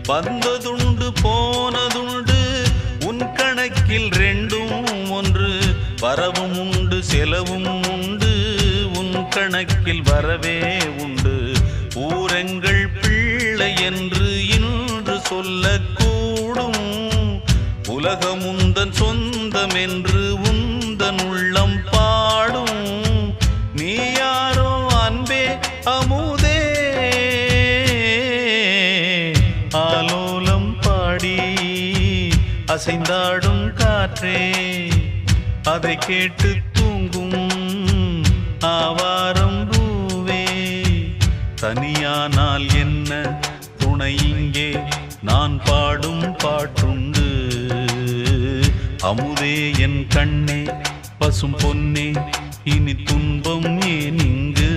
வந்ததுண்டு போனதுண்டு உன் கணக்கில் ரெண்டும் ஒன்று. வரவும் உண்டு செலவும் உண்டு உன் கணக்கில் வரவே உண்டு. ஊரெங்கள் பிள்ளை என்று இன்று சொல்லக்கூடும். உலகமுந்தன் சொந்தம் என்று உந்தன் உள்ளம் பாடும். நீ யாரோ அன்பே அமுதே ஆலோலம் பாடி அசைந்தாடும் காற்றே. அதை கேட்டு தூங்கும் ஆவாரம் பூவே. தனியானால் என்ன துணை இங்கே நான் பாடும் பாட்டுண்டு. அமுதே என் கண்ணே பசும் பொன்னே இனி துன்பம் ஏன் இங்கு.